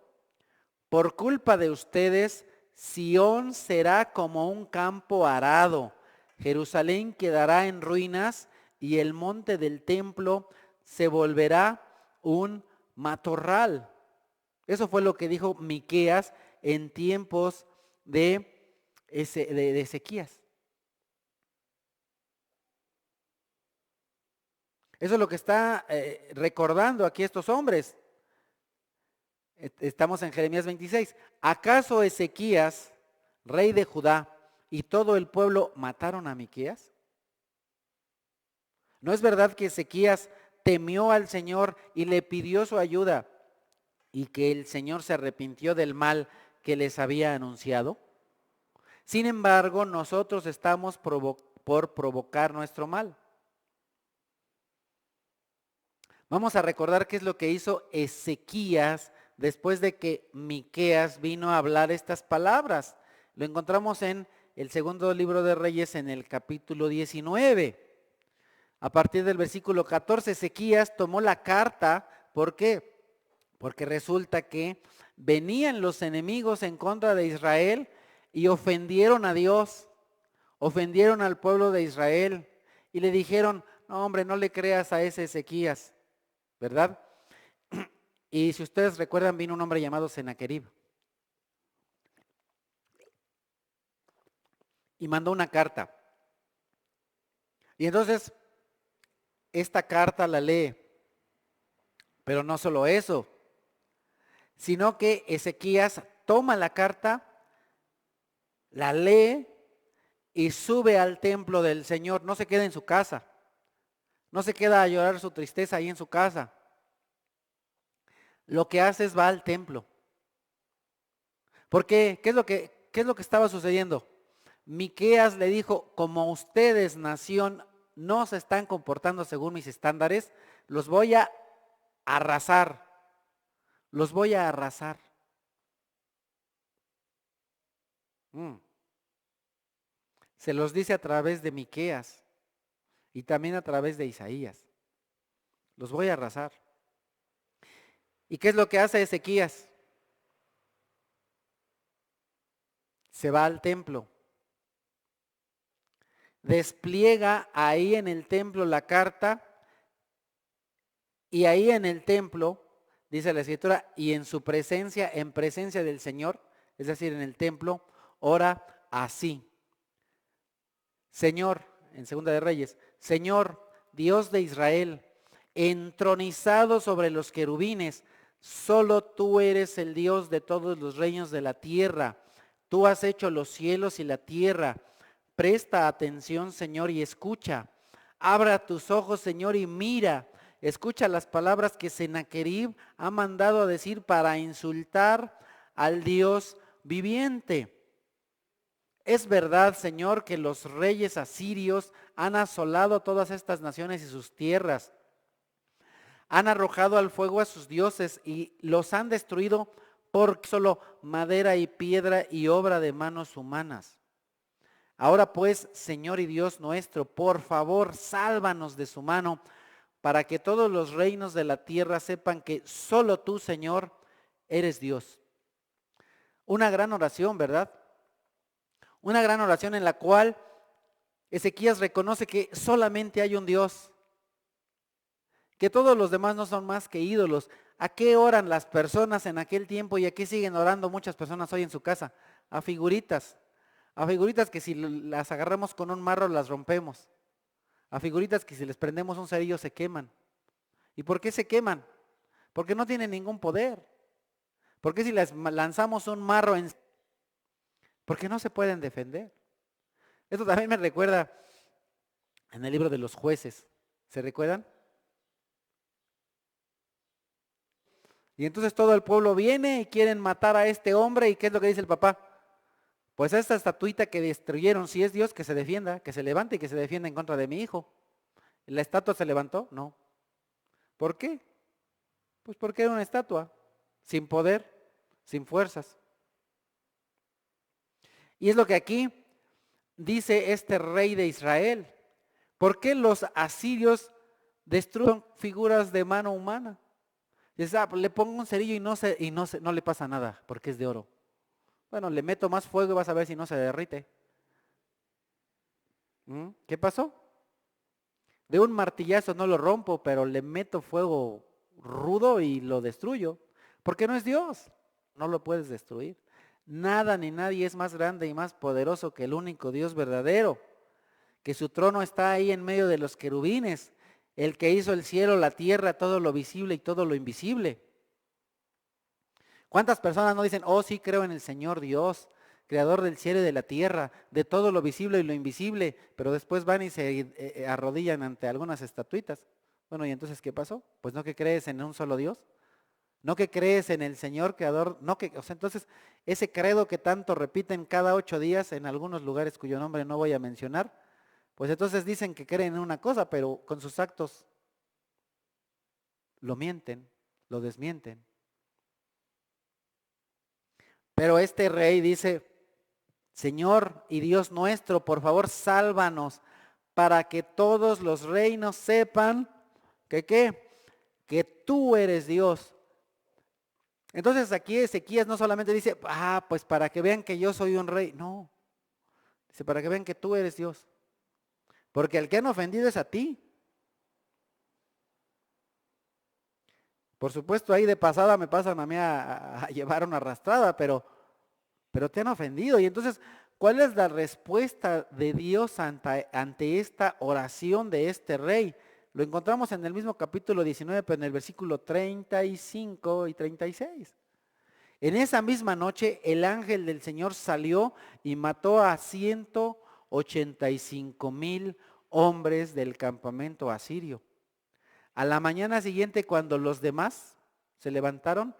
por culpa de ustedes, Sión será como un campo arado, Jerusalén quedará en ruinas y el monte del templo se volverá un matorral. Eso fue lo que dijo Miqueas en tiempos de Ezequías. Eso es lo que está recordando aquí estos hombres. Estamos en Jeremías 26. ¿Acaso Ezequías, rey de Judá, y todo el pueblo mataron a Miqueas? ¿No es verdad que Ezequías temió al Señor y le pidió su ayuda y que el Señor se arrepintió del mal que les había anunciado? Sin embargo, nosotros estamos por provocar nuestro mal. Vamos a recordar qué es lo que hizo Ezequías después de que Miqueas vino a hablar estas palabras. Lo encontramos en el segundo libro de Reyes, en el capítulo 19. A partir del versículo 14, Ezequías tomó la carta. ¿Por qué? Porque resulta que venían los enemigos en contra de Israel y ofendieron a Dios, ofendieron al pueblo de Israel y le dijeron: no, hombre, no le creas a ese Ezequías, ¿verdad? Y si ustedes recuerdan, vino un hombre llamado Sennacherib y mandó una carta. Y entonces esta carta la lee, pero no solo eso, sino que Ezequías toma la carta la lee y sube al templo del Señor. No se queda en su casa. No se queda a llorar su tristeza ahí en su casa. Lo que hace es va al templo. ¿Por qué? ¿Qué es lo que estaba sucediendo? Miqueas le dijo, como ustedes, nación, no se están comportando según mis estándares, los voy a arrasar. Los voy a arrasar. Se los dice a través de Miqueas y también a través de Isaías. Los voy a arrasar. ¿Y qué es lo que hace Ezequías? Se va al templo. Despliega ahí en el templo la carta y ahí en el templo, dice la escritura, y en su presencia, en presencia del Señor, es decir, en el templo, ora así. Señor, en Segunda de Reyes, Señor, Dios de Israel, entronizado sobre los querubines, solo tú eres el Dios de todos los reinos de la tierra. Tú has hecho los cielos y la tierra. Presta atención, Señor, y escucha. Abra tus ojos, Señor, y mira. Escucha las palabras que Sennacherib ha mandado a decir para insultar al Dios viviente. Es verdad, Señor, que los reyes asirios han asolado todas estas naciones y sus tierras. Han arrojado al fuego a sus dioses y los han destruido por solo madera y piedra y obra de manos humanas. Ahora pues, Señor y Dios nuestro, por favor, sálvanos de su mano, para que todos los reinos de la tierra sepan que solo tú, Señor, eres Dios. Una gran oración, ¿verdad? Una gran oración en la cual Ezequías reconoce que solamente hay un Dios, que todos los demás no son más que ídolos. ¿A qué oran las personas en aquel tiempo y a qué siguen orando muchas personas hoy en su casa? A figuritas que si las agarramos con un marro las rompemos, a figuritas que si les prendemos un cerillo se queman. ¿Y por qué se queman? Porque no tienen ningún poder. ¿Por qué si les lanzamos un marro en... Porque no se pueden defender? Esto también me recuerda en el libro de los jueces. ¿Se recuerdan? Y entonces todo el pueblo viene y quieren matar a este hombre. ¿Y qué es lo que dice el papá? Pues esta estatuita que destruyeron, si es Dios, que se defienda, que se levante y que se defienda en contra de mi hijo. ¿La estatua se levantó? No. ¿Por qué? Pues porque era una estatua, sin poder, sin fuerzas. Y es lo que aquí dice este rey de Israel. ¿Por qué los asirios destruyen figuras de mano humana? Dice, pues le pongo un cerillo y no le pasa nada, porque es de oro. Bueno, le meto más fuego y vas a ver si no se derrite. ¿Qué pasó? De un martillazo no lo rompo, pero le meto fuego rudo y lo destruyo. Porque no es Dios. No lo puedes destruir. Nada ni nadie es más grande y más poderoso que el único Dios verdadero. Que su trono está ahí en medio de los querubines. El que hizo el cielo, la tierra, todo lo visible y todo lo invisible. ¿Cuántas personas no dicen, oh sí creo en el Señor Dios, creador del cielo y de la tierra, de todo lo visible y lo invisible, pero después van y se arrodillan ante algunas estatuitas? Bueno, ¿y entonces qué pasó? Pues no que crees en un solo Dios, no que crees en el Señor creador, entonces ese credo que tanto repiten cada 8 días en algunos lugares cuyo nombre no voy a mencionar, pues entonces dicen que creen en una cosa, pero con sus actos lo mienten, lo desmienten. Pero este rey dice, Señor y Dios nuestro, por favor, sálvanos para que todos los reinos sepan que ¿qué? Que tú eres Dios. Entonces aquí Ezequías no solamente dice, pues para que vean que yo soy un rey. No, dice, para que vean que tú eres Dios. Porque el que han ofendido es a ti. Por supuesto, ahí de pasada me pasan a mí a llevar una arrastrada, pero te han ofendido. Y entonces, ¿cuál es la respuesta de Dios ante esta oración de este rey? Lo encontramos en el mismo capítulo 19, pero en el versículo 35 y 36. En esa misma noche el ángel del Señor salió y mató a 185,000 hombres del campamento asirio. A la mañana siguiente, cuando los demás se levantaron,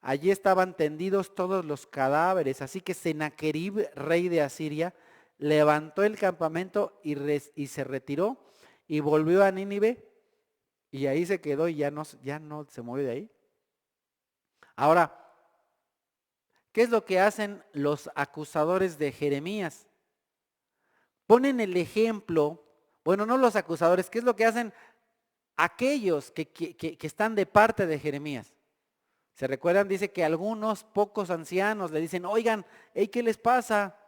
allí estaban tendidos todos los cadáveres. Así que Sennacherib, rey de Asiria, levantó el campamento y se retiró y volvió a Nínive, y ahí se quedó y ya no se movió de ahí. Ahora, ¿qué es lo que hacen los acusadores de Jeremías? Ponen el ejemplo, bueno, no los acusadores, ¿qué es lo que hacen aquellos que están de parte de Jeremías? ¿Se recuerdan? Dice que algunos pocos ancianos le dicen, oigan, hey, ¿qué les pasa?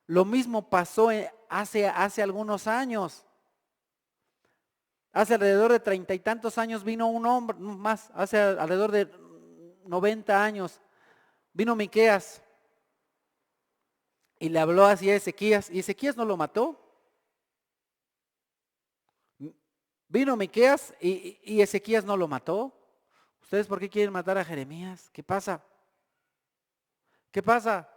Lo mismo pasó hace algunos años. Hace alrededor de 30 y tantos años vino un hombre, más, hace alrededor de 90 años, vino Miqueas y le habló así a Ezequías, y Ezequías no lo mató. Vino Miqueas y Ezequías no lo mató. ¿Ustedes por qué quieren matar a Jeremías? ¿Qué pasa? ¿Qué pasa?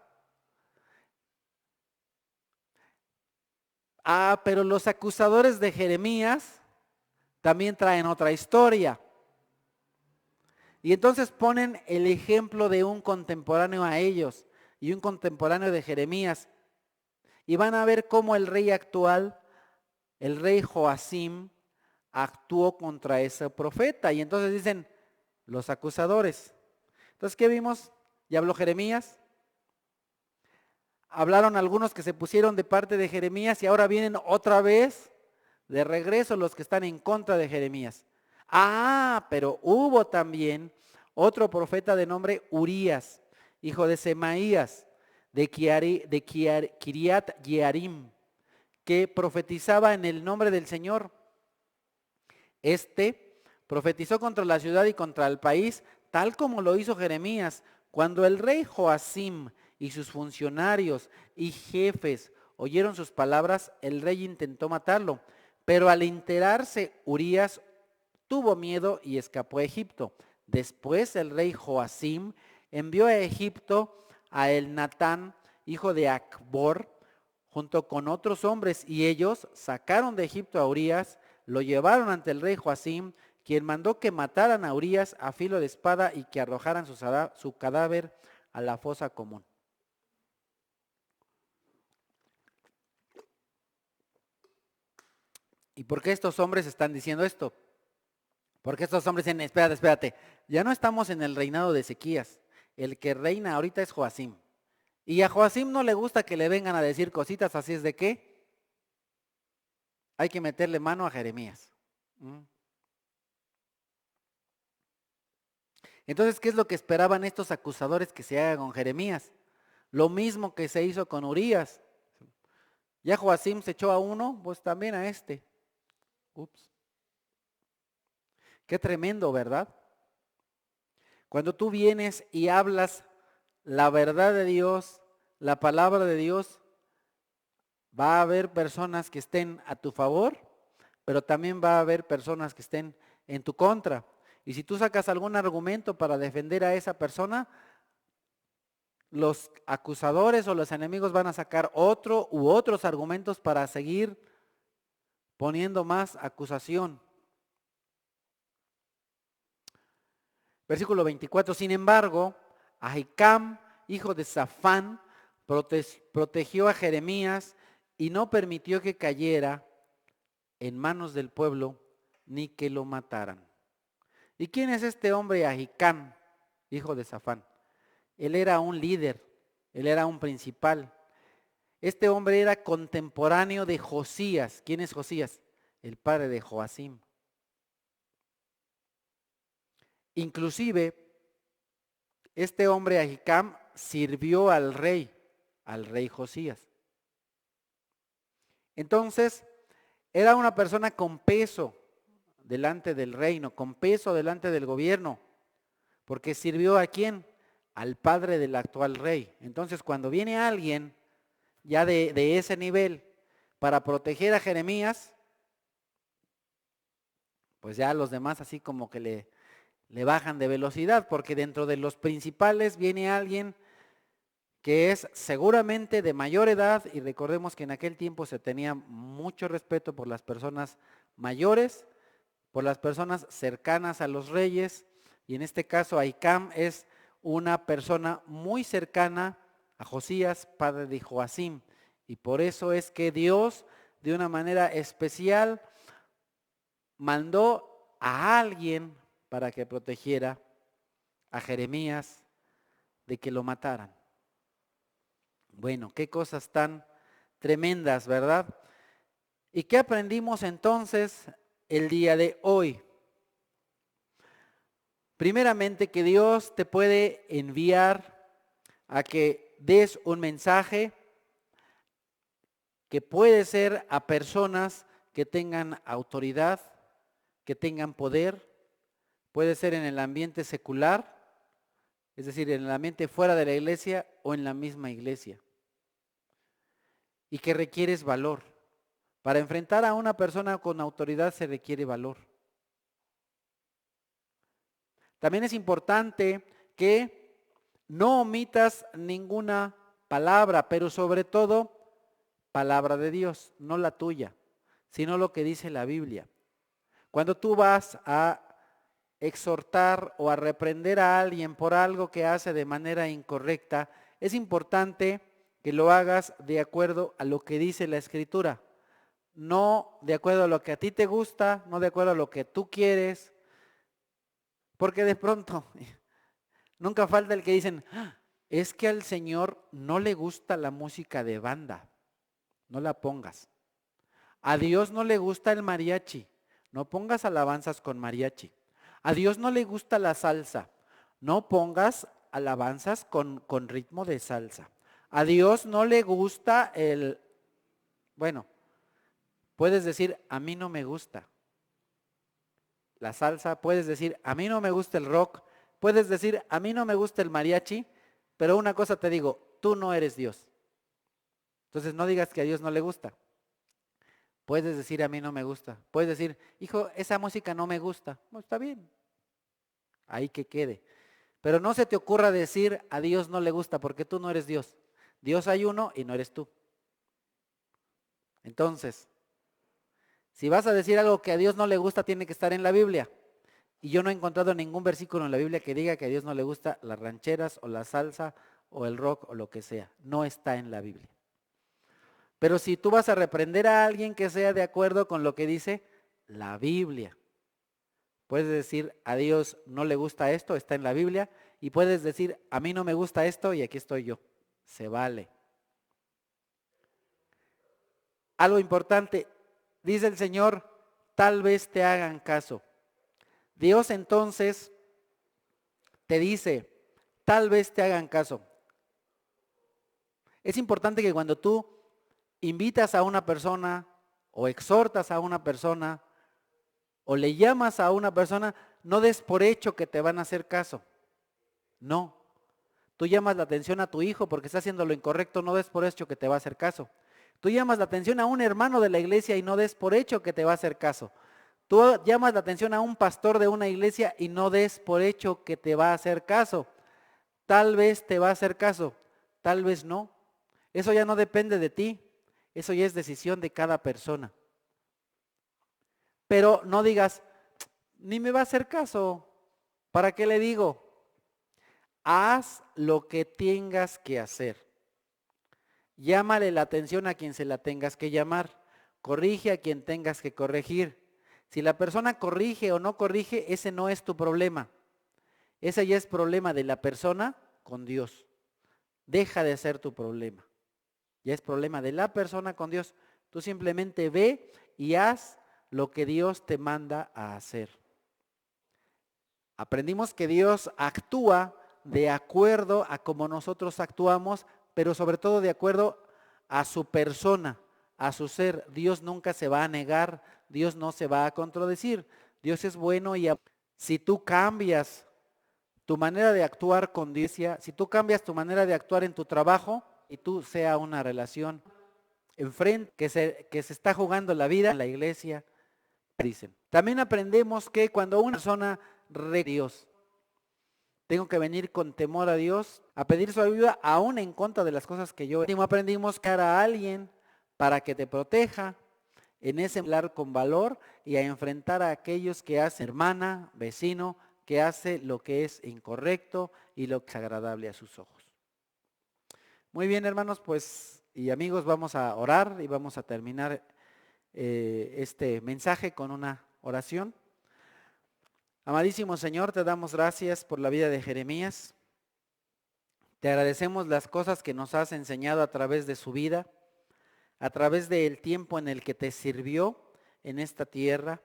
Pero los acusadores de Jeremías también traen otra historia. Y entonces ponen el ejemplo de un contemporáneo a ellos y un contemporáneo de Jeremías. Y van a ver cómo el rey actual, el rey Joacim, actuó contra ese profeta. Y entonces dicen los acusadores. Entonces, ¿qué vimos? Ya habló Jeremías. Hablaron algunos que se pusieron de parte de Jeremías y ahora vienen otra vez de regreso los que están en contra de Jeremías. Pero hubo también otro profeta de nombre Urías, hijo de Semaías, de Kiriat Yearim, que profetizaba en el nombre del Señor. Este profetizó contra la ciudad y contra el país, tal como lo hizo Jeremías. Cuando el rey Joacim y sus funcionarios y jefes oyeron sus palabras, el rey intentó matarlo. Pero al enterarse, Urías tuvo miedo y escapó a Egipto. Después el rey Joacim envió a Egipto a Elnatán, hijo de Acbor, junto con otros hombres, y ellos sacaron de Egipto a Urías, lo llevaron ante el rey Joacim, quien mandó que mataran a Urías a filo de espada y que arrojaran su cadáver a la fosa común. ¿Y por qué estos hombres están diciendo esto? Porque estos hombres dicen, espérate, ya no estamos en el reinado de Ezequías, el que reina ahorita es Joacim. Y a Joacim no le gusta que le vengan a decir cositas, así es de que hay que meterle mano a Jeremías. Entonces, ¿qué es lo que esperaban estos acusadores que se haga con Jeremías? Lo mismo que se hizo con Urías. Ya Joacim se echó a uno, pues también a este. Ups. Qué tremendo, ¿verdad? Cuando tú vienes y hablas la verdad de Dios, la palabra de Dios, va a haber personas que estén a tu favor, pero también va a haber personas que estén en tu contra. Y si tú sacas algún argumento para defender a esa persona, los acusadores o los enemigos van a sacar otro u otros argumentos para seguir poniendo más acusación. Versículo 24, sin embargo, Ahicam, hijo de Safán, protegió a Jeremías y no permitió que cayera en manos del pueblo ni que lo mataran. ¿Y quién es este hombre Ahicam, hijo de Safán? Él era un líder, él era un principal. Este hombre era contemporáneo de Josías. ¿Quién es Josías? El padre de Joacim. Inclusive, este hombre Ahicam sirvió al rey Josías. Entonces, era una persona con peso delante del reino, con peso delante del gobierno, porque sirvió ¿a quién? Al padre del actual rey. Entonces, cuando viene alguien ya de ese nivel para proteger a Jeremías, pues ya los demás así como que le bajan de velocidad, porque dentro de los principales viene alguien que es seguramente de mayor edad, y recordemos que en aquel tiempo se tenía mucho respeto por las personas mayores, por las personas cercanas a los reyes, y en este caso Ahicam es una persona muy cercana a Josías, padre de Joacim, y por eso es que Dios de una manera especial mandó a alguien para que protegiera a Jeremías de que lo mataran. Bueno, qué cosas tan tremendas, ¿verdad? ¿Y qué aprendimos entonces el día de hoy? Primeramente, que Dios te puede enviar a que des un mensaje que puede ser a personas que tengan autoridad, que tengan poder, puede ser en el ambiente secular, es decir, en el ambiente fuera de la iglesia o en la misma iglesia. Y que requieres valor. Para enfrentar a una persona con autoridad se requiere valor. También es importante que no omitas ninguna palabra, pero sobre todo palabra de Dios, no la tuya, sino lo que dice la Biblia. Cuando tú vas a exhortar o a reprender a alguien por algo que hace de manera incorrecta, es importante que lo hagas de acuerdo a lo que dice la Escritura, no de acuerdo a lo que a ti te gusta, no de acuerdo a lo que tú quieres, porque de pronto nunca falta el que dicen, es que al Señor no le gusta la música de banda, no la pongas. A Dios no le gusta el mariachi, no pongas alabanzas con mariachi. A Dios no le gusta la salsa, no pongas alabanzas con ritmo de salsa. A Dios no le gusta bueno, puedes decir, a mí no me gusta la salsa, puedes decir, a mí no me gusta el rock, puedes decir, a mí no me gusta el mariachi, pero una cosa te digo, tú no eres Dios. Entonces no digas que a Dios no le gusta. Puedes decir, a mí no me gusta. Puedes decir, hijo, esa música no me gusta. No, está bien. Ahí que quede. Pero no se te ocurra decir, a Dios no le gusta, porque tú no eres Dios. Dios hay uno y no eres tú. Entonces, si vas a decir algo que a Dios no le gusta, tiene que estar en la Biblia. Y yo no he encontrado ningún versículo en la Biblia que diga que a Dios no le gusta las rancheras o la salsa o el rock o lo que sea. No está en la Biblia. Pero si tú vas a reprender a alguien que sea de acuerdo con lo que dice la Biblia, puedes decir, a Dios no le gusta esto, está en la Biblia, y puedes decir, a mí no me gusta esto y aquí estoy yo. Se vale. Algo importante, dice el Señor, tal vez te hagan caso. Dios entonces te dice, tal vez te hagan caso. Es importante que cuando tú invitas a una persona o exhortas a una persona o le llamas a una persona, no des por hecho que te van a hacer caso. No. Tú llamas la atención a tu hijo porque está haciendo lo incorrecto, no des por hecho que te va a hacer caso. Tú llamas la atención a un hermano de la iglesia y no des por hecho que te va a hacer caso. Tú llamas la atención a un pastor de una iglesia y no des por hecho que te va a hacer caso. Tal vez te va a hacer caso, tal vez no. Eso ya no depende de ti, eso ya es decisión de cada persona. Pero no digas, ni me va a hacer caso, ¿para qué le digo? Haz lo que tengas que hacer. Llámale la atención a quien se la tengas que llamar. Corrige a quien tengas que corregir. Si la persona corrige o no corrige, ese no es tu problema. Ese ya es problema de la persona con Dios. Deja de ser tu problema. Ya es problema de la persona con Dios. Tú simplemente ve y haz lo que Dios te manda a hacer. Aprendimos que Dios actúa de acuerdo a cómo nosotros actuamos, pero sobre todo de acuerdo a su persona, a su ser. Dios nunca se va a negar, Dios no se va a contradecir. Dios es bueno y si tú cambias tu manera de actuar con Dios, si tú cambias tu manera de actuar en tu trabajo y tú sea una relación enfrente que se está jugando la vida en la iglesia, dicen. También aprendemos que cuando una persona Dios. Tengo que venir con temor a Dios, a pedir su ayuda, aún en contra de las cosas que yo aprendimos que a alguien para que te proteja, en ese hablar con valor y a enfrentar a aquellos que hacen, hermana, vecino, que hace lo que es incorrecto y lo que es agradable a sus ojos. Muy bien, hermanos, pues y amigos, vamos a orar y vamos a terminar este mensaje con una oración. Amadísimo Señor, te damos gracias por la vida de Jeremías. Te agradecemos las cosas que nos has enseñado a través de su vida, a través del tiempo en el que te sirvió en esta tierra.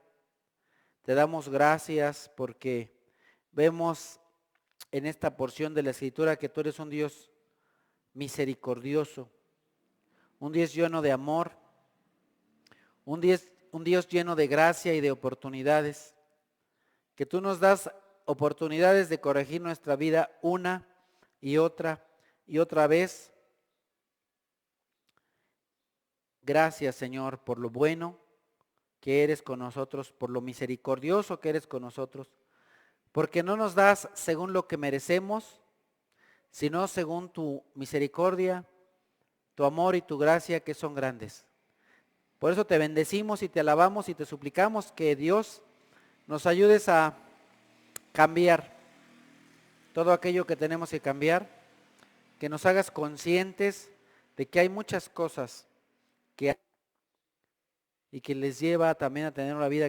Te damos gracias porque vemos en esta porción de la Escritura que tú eres un Dios misericordioso, un Dios lleno de amor, un Dios lleno de gracia y de oportunidades, que tú nos das oportunidades de corregir nuestra vida una y otra vez. Gracias, Señor, por lo bueno que eres con nosotros, por lo misericordioso que eres con nosotros, porque no nos das según lo que merecemos, sino según tu misericordia, tu amor y tu gracia que son grandes. Por eso te bendecimos y te alabamos y te suplicamos que Dios nos ayudes a cambiar todo aquello que tenemos que cambiar, que nos hagas conscientes de que hay muchas cosas que y que les lleva también a tener una vida